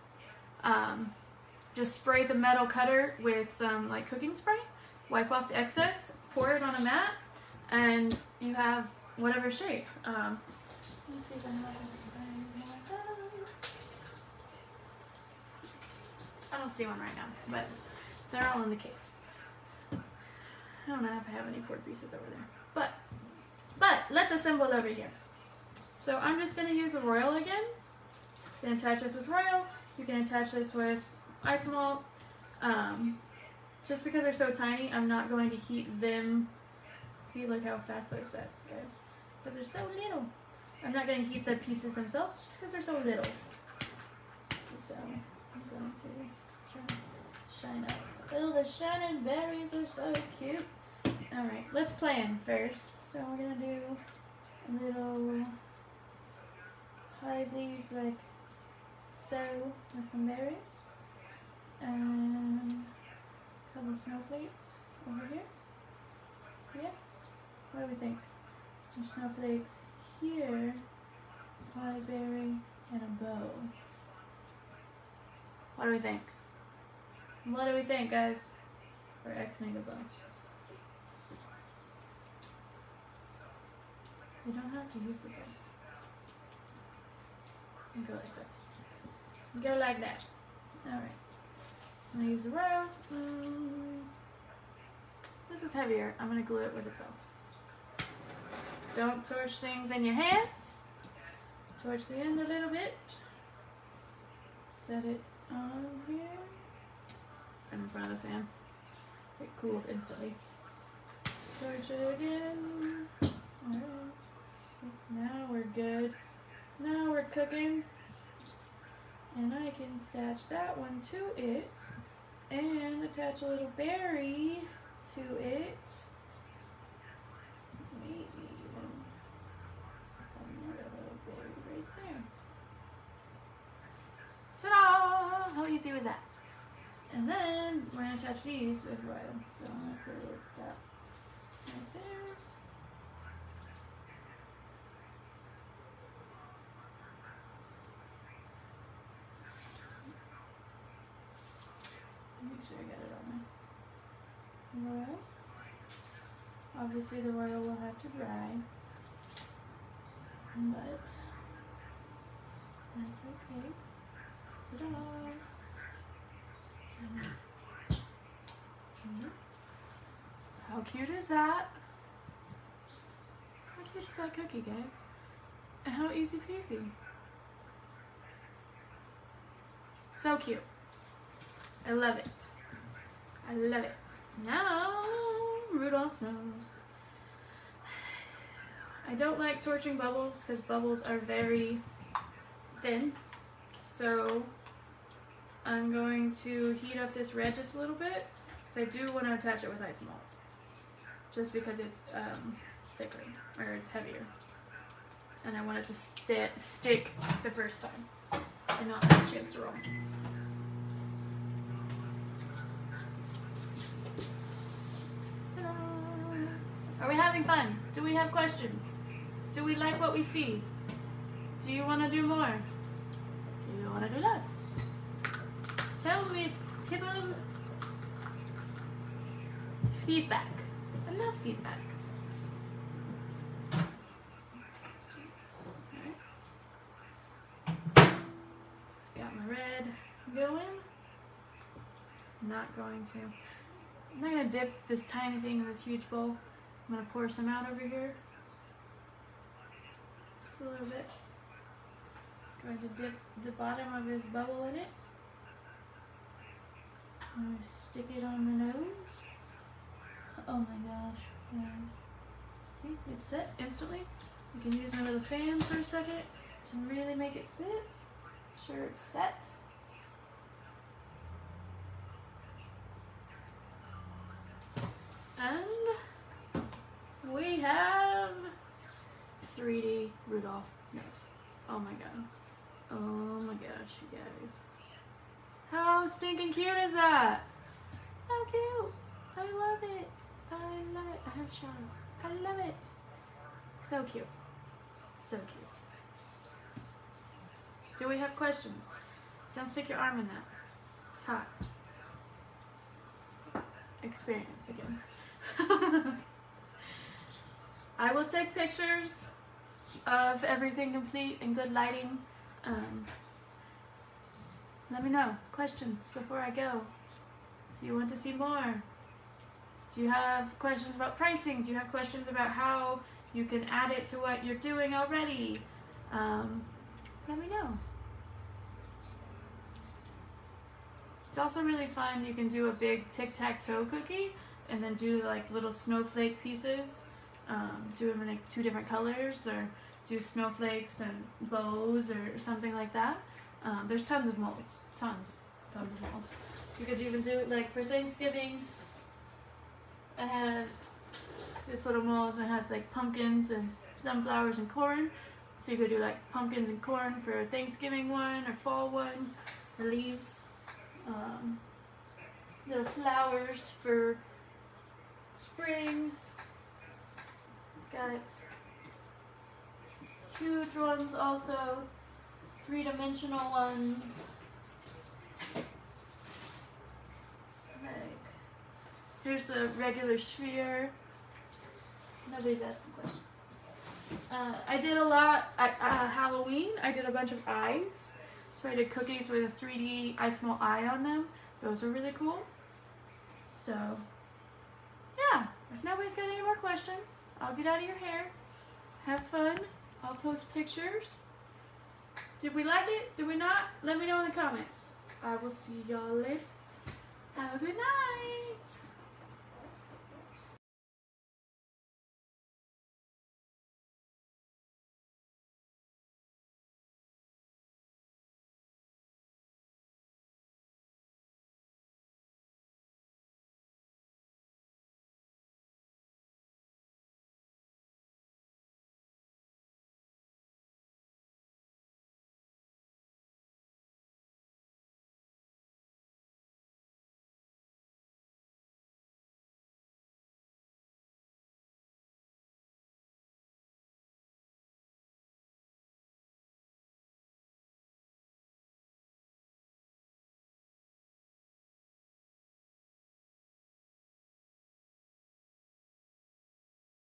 Just spray the metal cutter with some cooking spray, wipe off the excess, pour it on a mat, and you have whatever shape. Let me see if I have anything like that. I don't see one right now, but they're all in the case. I don't know if I have any poured pieces over there, but let's assemble over here. So I'm just going to use the Royal again. You can attach this with Royal. You can attach this with Isomalt. Just because they're so tiny, I'm not going to heat them. See, look how fast they're set, guys. Because they're so little. I'm not going to heat the pieces themselves just because they're so little. So I'm going to try to shine up. Oh, the shining berries are so cute. Alright, let's plan first. So we're going to do a little hide leaves like so with some berries. And Couple snowflakes over here. Yeah. What do we think? Some snowflakes here. Hollyberry and a bow. What do we think? What do we think, guys? We're Xing a bow. You don't have to use the bow. You go like that. Go like that. Alright. I'm gonna use the row. This is heavier. I'm gonna glue it with itself. Don't torch things in your hands. Torch the end a little bit. Set it on here. I'm in front of the fan. It cooled instantly. Torch it again. Alright. Now we're good. Now we're cooking. And I can attach that one to it. And attach a little berry to it. Maybe even another little berry right there. Ta-da! How easy was that? And then we're going to attach these with royal. So I'm going to put that right there. Make sure I got it on there. Royal. Obviously the royal will have to dry. But that's okay. Ta-da! How cute is that? How cute is that cookie, guys? And how easy peasy. So cute. I love it. I love it. Now, Rudolph's nose. I don't like torching bubbles because bubbles are very thin. So I'm going to heat up this red just a little bit because I do want to attach it with Isomalt. Just because it's thicker, or it's heavier. And I want it to stick the first time and not have a chance to roll. Are we having fun? Do we have questions? Do we like what we see? Do you want to do more? Do you want to do less? Tell me, people. Feedback. I love feedback. Got my red going. Not going to. I'm not going to dip this tiny thing in this huge bowl. I'm going to pour some out over here. Just a little bit. Going to dip the bottom of his bubble in it. I'm going to stick it on the nose. Oh my gosh, guys. See, it's set instantly. You can use my little fan for a second to really make it sit. Sure it's set. And we have 3D Rudolph nose. Oh my god. Oh my gosh, you guys. How stinking cute is that? How cute. I love it. I love it. I have shadows. I love it. So cute. So cute. Do we have questions? Don't stick your arm in that. It's hot. Experience again. I will take pictures of everything complete in good lighting. Let me know. Questions before I go. Do you want to see more? Do you have questions about pricing? Do you have questions about how you can add it to what you're doing already? Let me know. It's also really fun. You can do a big tic-tac-toe cookie and then do like little snowflake pieces. Do them in like 2 different colors, or do snowflakes and bows or something like that. There's tons of molds. Tons of molds. You could even do it like for Thanksgiving. I had this little mold that had like pumpkins and sunflowers and corn. So you could do like pumpkins and corn for a Thanksgiving one or fall one, or leaves. little flowers for spring. Got huge ones also, 3-dimensional ones. Like, here's the regular sphere. Nobody's asking questions. I did a lot at Halloween. I did a bunch of eyes. So I did cookies with a 3D Isomalt eye on them. Those are really cool. So, yeah. If nobody's got any more questions, I'll get out of your hair. Have fun. I'll post pictures. Did we like it? Did we not? Let me know in the comments. I will see y'all later. Have a good night.